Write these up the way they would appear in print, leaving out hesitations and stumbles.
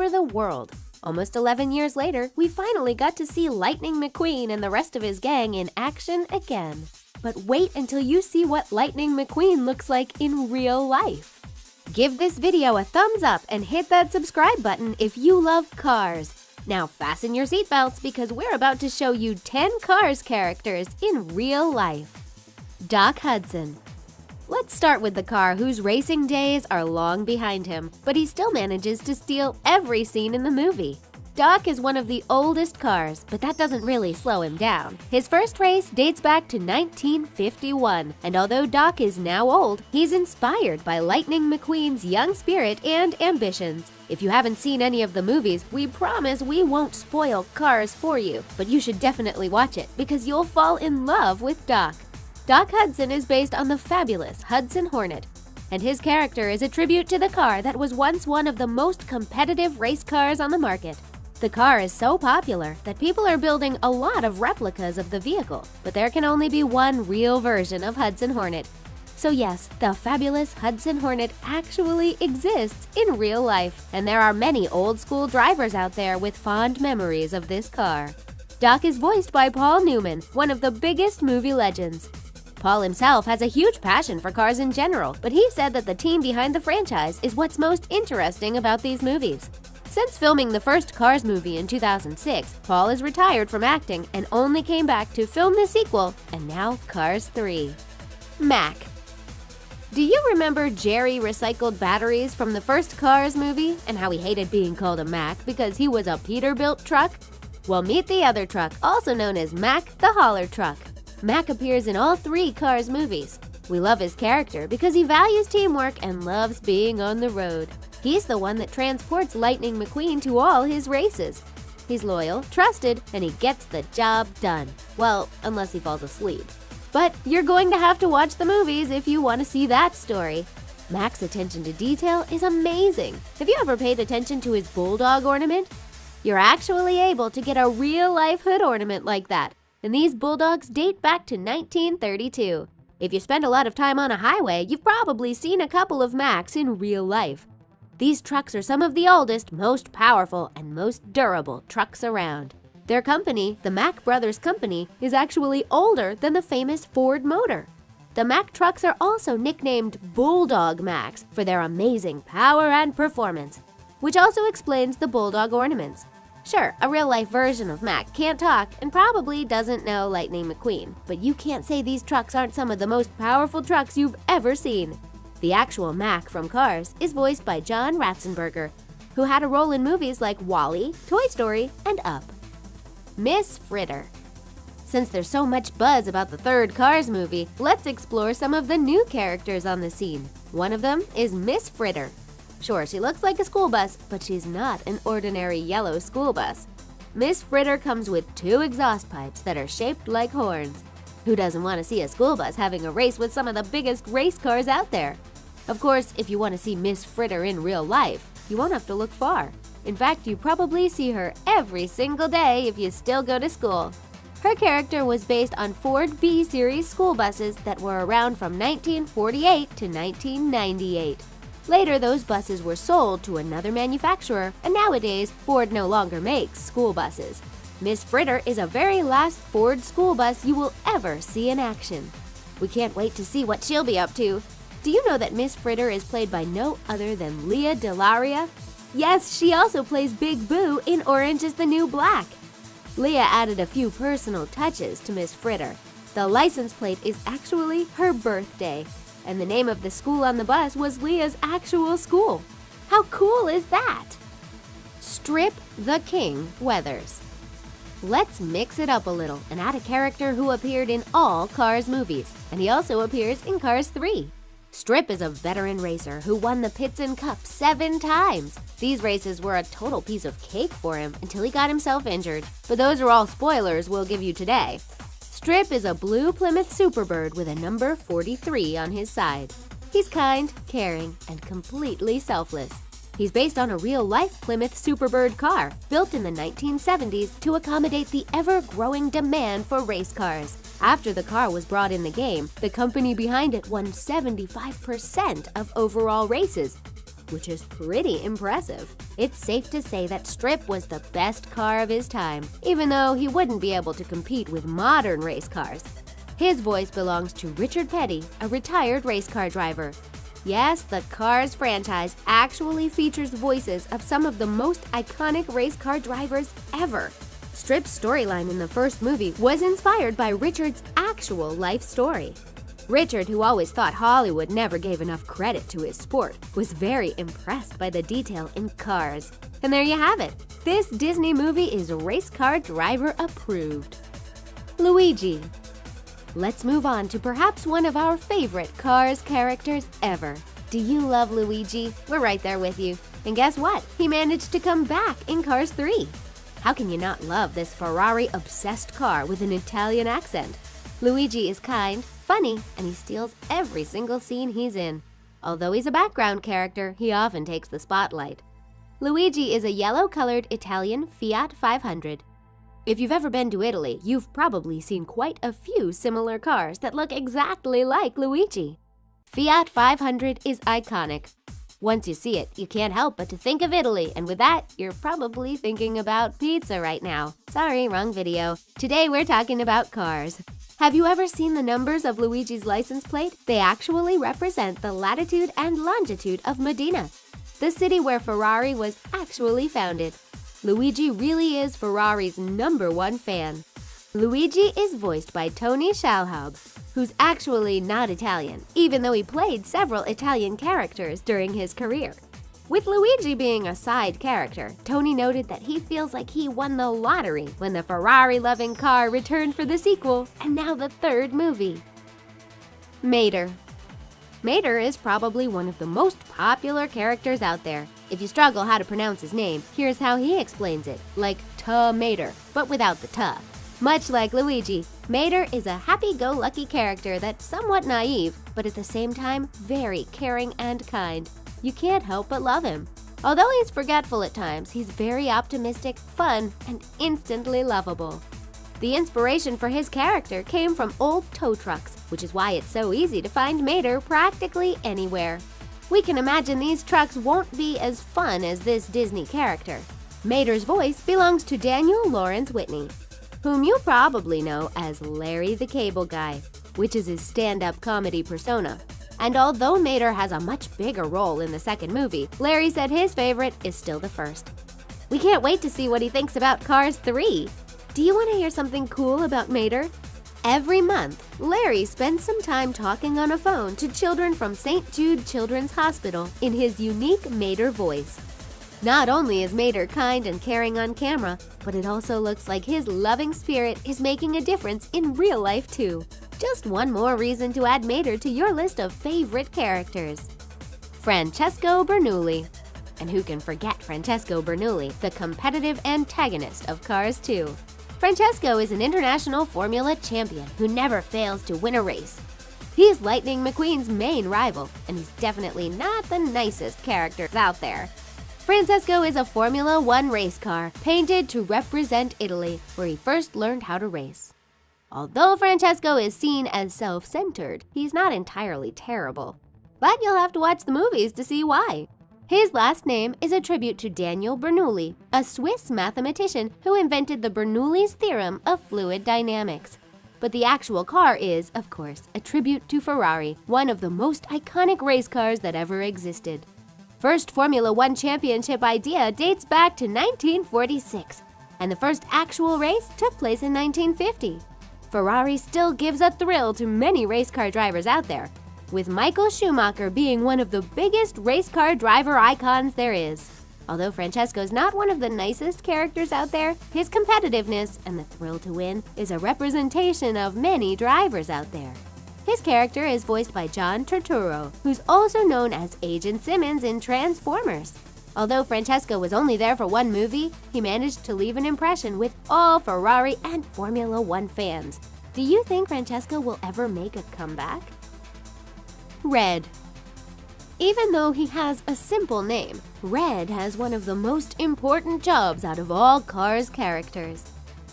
over the world. Almost 11 years later, we finally got to see Lightning McQueen and the rest of his gang in action again. But wait until you see what Lightning McQueen looks like in real life. Give this video a thumbs up and hit that subscribe button if you love cars. Now fasten your seatbelts because we're about to show you 10 Cars characters in real life. Doc Hudson. Let's start with the car whose racing days are long behind him, but he still manages to steal every scene in the movie. Doc is one of the oldest cars, but that doesn't really slow him down. His first race dates back to 1951, and although Doc is now old, he's inspired by Lightning McQueen's young spirit and ambitions. If you haven't seen any of the movies, we promise we won't spoil Cars for you, but you should definitely watch it because you'll fall in love with Doc. Doc Hudson is based on the fabulous Hudson Hornet, and his character is a tribute to the car that was once one of the most competitive race cars on the market. The car is so popular that people are building a lot of replicas of the vehicle, but there can only be one real version of Hudson Hornet. So yes, the fabulous Hudson Hornet actually exists in real life, and there are many old-school drivers out there with fond memories of this car. Doc is voiced by Paul Newman, one of the biggest movie legends. Paul himself has a huge passion for cars in general, but he said that the team behind the franchise is what's most interesting about these movies. Since filming the first Cars movie in 2006, Paul is retired from acting and only came back to film the sequel, and now Cars 3. Mack. Do you remember Jerry recycled batteries from the first Cars movie and how he hated being called a Mack because he was a Peterbilt truck? Well, meet the other truck, also known as Mack the Hauler Truck. Mack appears in all 3 Cars movies. We love his character because he values teamwork and loves being on the road. He's the one that transports Lightning McQueen to all his races. He's loyal, trusted, and he gets the job done. Well, unless he falls asleep. But you're going to have to watch the movies if you want to see that story. Mack's attention to detail is amazing. Have you ever paid attention to his bulldog ornament? You're actually able to get a real-life hood ornament like that, and these bulldogs date back to 1932. If you spend a lot of time on a highway, you've probably seen a couple of Macks in real life. These trucks are some of the oldest, most powerful, and most durable trucks around. Their company, the Mack Brothers Company, is actually older than the famous Ford motor. The Mack trucks are also nicknamed Bulldog Macks for their amazing power and performance, which also explains the bulldog ornaments. Sure, a real-life version of Mack can't talk and probably doesn't know Lightning McQueen, but you can't say these trucks aren't some of the most powerful trucks you've ever seen. The actual Mack from Cars is voiced by John Ratzenberger, who had a role in movies like WALL-E, Toy Story, and Up. Miss Fritter. Since there's so much buzz about the third Cars movie, let's explore some of the new characters on the scene. One of them is Miss Fritter. Sure, she looks like a school bus, but she's not an ordinary yellow school bus. Miss Fritter comes with 2 exhaust pipes that are shaped like horns. Who doesn't want to see a school bus having a race with some of the biggest race cars out there? Of course, if you want to see Miss Fritter in real life, you won't have to look far. In fact, you probably see her every single day if you still go to school. Her character was based on Ford B-Series school buses that were around from 1948 to 1998. Later, those buses were sold to another manufacturer, and nowadays, Ford no longer makes school buses. Miss Fritter is a very last Ford school bus you will ever see in action. We can't wait to see what she'll be up to. Do you know that Miss Fritter is played by no other than Lea DeLaria? Yes, she also plays Big Boo in Orange is the New Black. Lea added a few personal touches to Miss Fritter. The license plate is actually her birthday, and the name of the school on the bus was Lea's actual school. How cool is that? Strip the King Weathers. Let's mix it up a little and add a character who appeared in all Cars movies, and he also appears in Cars 3. Strip is a veteran racer who won the Pitson Cup 7 times. These races were a total piece of cake for him until he got himself injured, but those are all spoilers we'll give you today. Strip is a blue Plymouth Superbird with a number 43 on his side. He's kind, caring, and completely selfless. He's based on a real-life Plymouth Superbird car built in the 1970s to accommodate the ever-growing demand for race cars. After the car was brought in the game, the company behind it won 75% of overall races. which is pretty impressive. It's safe to say that Strip was the best car of his time, even though he wouldn't be able to compete with modern race cars. His voice belongs to Richard Petty, a retired race car driver. Yes, the Cars franchise actually features voices of some of the most iconic race car drivers ever. Strip's storyline in the first movie was inspired by Richard's actual life story. Richard, who always thought Hollywood never gave enough credit to his sport, was very impressed by the detail in Cars. And there you have it. This Disney movie is race car driver approved. Luigi. Let's move on to perhaps one of our favorite Cars characters ever. Do you love Luigi? We're right there with you. And guess what? He managed to come back in Cars 3. How can you not love this Ferrari-obsessed car with an Italian accent? Luigi is kind, funny, and he steals every single scene he's in. Although he's a background character, he often takes the spotlight. Luigi is a yellow-colored Italian Fiat 500. If you've ever been to Italy, you've probably seen quite a few similar cars that look exactly like Luigi. Fiat 500 is iconic. Once you see it, you can't help but to think of Italy, and with that, you're probably thinking about pizza right now. Sorry, wrong video. Today we're talking about cars. Have you ever seen the numbers of Luigi's license plate? They actually represent the latitude and longitude of Modena, the city where Ferrari was actually founded. Luigi really is Ferrari's #1 fan. Luigi is voiced by Tony Shalhoub, who's actually not Italian, even though he played several Italian characters during his career. With Luigi being a side character, Tony noted that he feels like he won the lottery when the Ferrari-loving car returned for the sequel and now the third movie. Mater. Mater is probably one of the most popular characters out there. If you struggle how to pronounce his name, here's how he explains it, like Mater, but without the "ta." Much like Luigi, Mater is a happy-go-lucky character that's somewhat naive, but at the same time very caring and kind. You can't help but love him. Although he's forgetful at times, he's very optimistic, fun, and instantly lovable. The inspiration for his character came from old tow trucks, which is why it's so easy to find Mater practically anywhere. We can imagine these trucks won't be as fun as this Disney character. Mater's voice belongs to Daniel Lawrence Whitney, whom you probably know as Larry the Cable Guy, which is his stand-up comedy persona. And although Mater has a much bigger role in the second movie, Larry said his favorite is still the first. We can't wait to see what he thinks about Cars 3. Do you want to hear something cool about Mater? Every month, Larry spends some time talking on a phone to children from St. Jude Children's Hospital in his unique Mater voice. Not only is Mater kind and caring on camera, but it also looks like his loving spirit is making a difference in real life too. Just one more reason to add Mater to your list of favorite characters. Francesco Bernoulli. And who can forget Francesco Bernoulli, the competitive antagonist of Cars 2? Francesco is an international Formula champion who never fails to win a race. He's Lightning McQueen's main rival, and he's definitely not the nicest character out there. Francesco is a Formula 1 race car painted to represent Italy, where he first learned how to race. Although Francesco is seen as self-centered, he's not entirely terrible. But you'll have to watch the movies to see why. His last name is a tribute to Daniel Bernoulli, a Swiss mathematician who invented the Bernoulli's theorem of fluid dynamics. But the actual car is, of course, a tribute to Ferrari, one of the most iconic race cars that ever existed. First Formula 1 championship idea dates back to 1946, and the first actual race took place in 1950. Ferrari still gives a thrill to many race car drivers out there, with Michael Schumacher being one of the biggest race car driver icons there is. Although Francesco's not one of the nicest characters out there, his competitiveness and the thrill to win is a representation of many drivers out there. His character is voiced by John Turturro, who's also known as Agent Simmons in Transformers. Although Francesco was only there for one movie, he managed to leave an impression with all Ferrari and Formula 1 fans. Do you think Francesco will ever make a comeback? Red. Even though he has a simple name, Red has one of the most important jobs out of all Cars characters.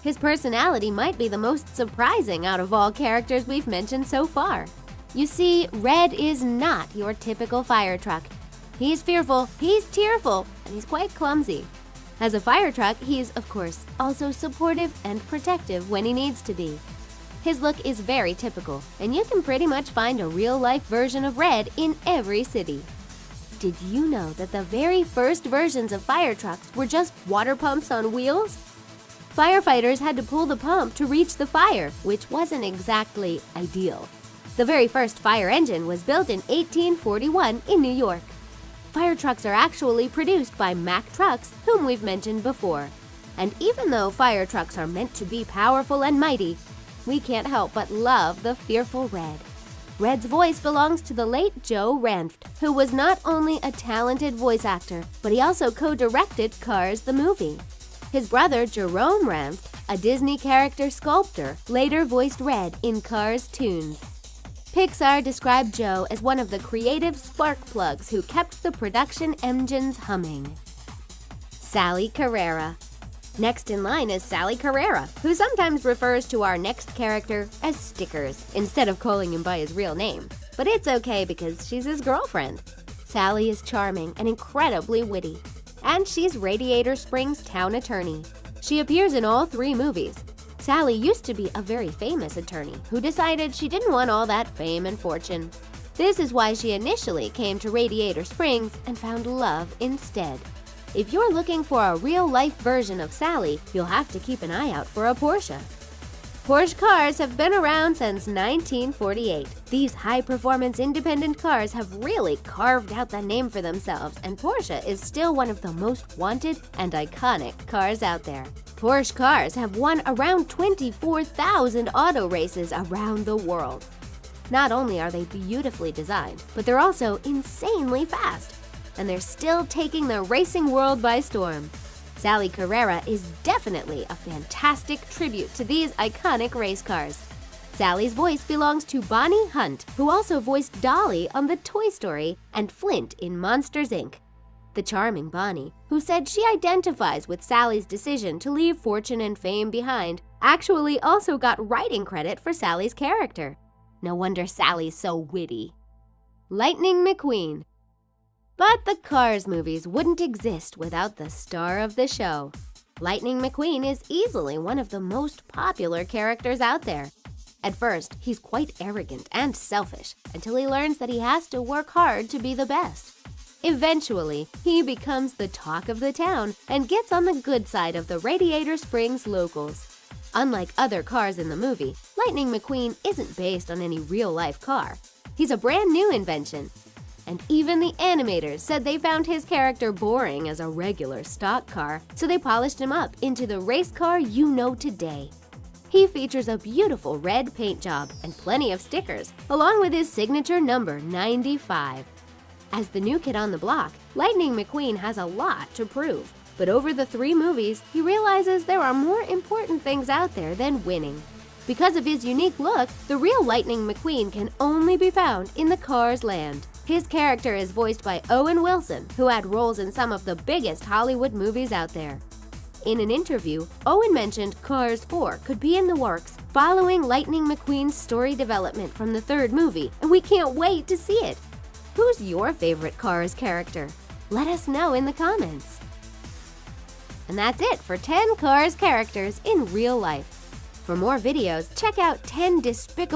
His personality might be the most surprising out of all characters we've mentioned so far. You see, Red is not your typical fire truck. He's fearful, he's tearful, and he's quite clumsy. As a fire truck, he's, of course, also supportive and protective when he needs to be. His look is very typical, and you can pretty much find a real-life version of Red in every city. Did you know that the very first versions of fire trucks were just water pumps on wheels? Firefighters had to pull the pump to reach the fire, which wasn't exactly ideal. The very first fire engine was built in 1841 in New York. Fire trucks are actually produced by Mack Trucks, whom we've mentioned before. And even though fire trucks are meant to be powerful and mighty, we can't help but love the fearful Red. Red's voice belongs to the late Joe Ranft, who was not only a talented voice actor, but he also co-directed Cars the movie. His brother Jerome Ranft, a Disney character sculptor, later voiced Red in Cars tunes. Pixar described Joe as one of the creative spark plugs who kept the production engines humming. Sally Carrera. Next in line is Sally Carrera, who sometimes refers to our next character as Stickers instead of calling him by his real name. But it's okay because she's his girlfriend. Sally is charming and incredibly witty. And she's Radiator Springs' town attorney. She appears in all 3 movies. Sally used to be a very famous attorney who decided she didn't want all that fame and fortune. This is why she initially came to Radiator Springs and found love instead. If you're looking for a real-life version of Sally, you'll have to keep an eye out for a Porsche. Porsche cars have been around since 1948. These high-performance independent cars have really carved out the name for themselves, and Porsche is still one of the most wanted and iconic cars out there. Porsche cars have won around 24,000 auto races around the world. Not only are they beautifully designed, but they're also insanely fast, and they're still taking the racing world by storm. Sally Carrera is definitely a fantastic tribute to these iconic race cars. Sally's voice belongs to Bonnie Hunt, who also voiced Dolly on the Toy Story and Flint in Monsters, Inc. The charming Bonnie, who said she identifies with Sally's decision to leave fortune and fame behind, actually also got writing credit for Sally's character. No wonder Sally's so witty. Lightning McQueen. But the Cars movies wouldn't exist without the star of the show. Lightning McQueen is easily one of the most popular characters out there. At first, he's quite arrogant and selfish until he learns that he has to work hard to be the best. Eventually, he becomes the talk of the town and gets on the good side of the Radiator Springs locals. Unlike other cars in the movie, Lightning McQueen isn't based on any real-life car. He's a brand new invention. And even the animators said they found his character boring as a regular stock car, so they polished him up into the race car you know today. He features a beautiful red paint job and plenty of stickers, along with his signature number 95. As the new kid on the block, Lightning McQueen has a lot to prove. But over the 3 movies, he realizes there are more important things out there than winning. Because of his unique look, the real Lightning McQueen can only be found in the Cars land. His character is voiced by Owen Wilson, who had roles in some of the biggest Hollywood movies out there. In an interview, Owen mentioned Cars 4 could be in the works following Lightning McQueen's story development from the 3rd movie, and we can't wait to see it. Who's your favorite Cars character? Let us know in the comments. And that's it for 10 Cars characters in real life. For more videos, check out 10 Despicable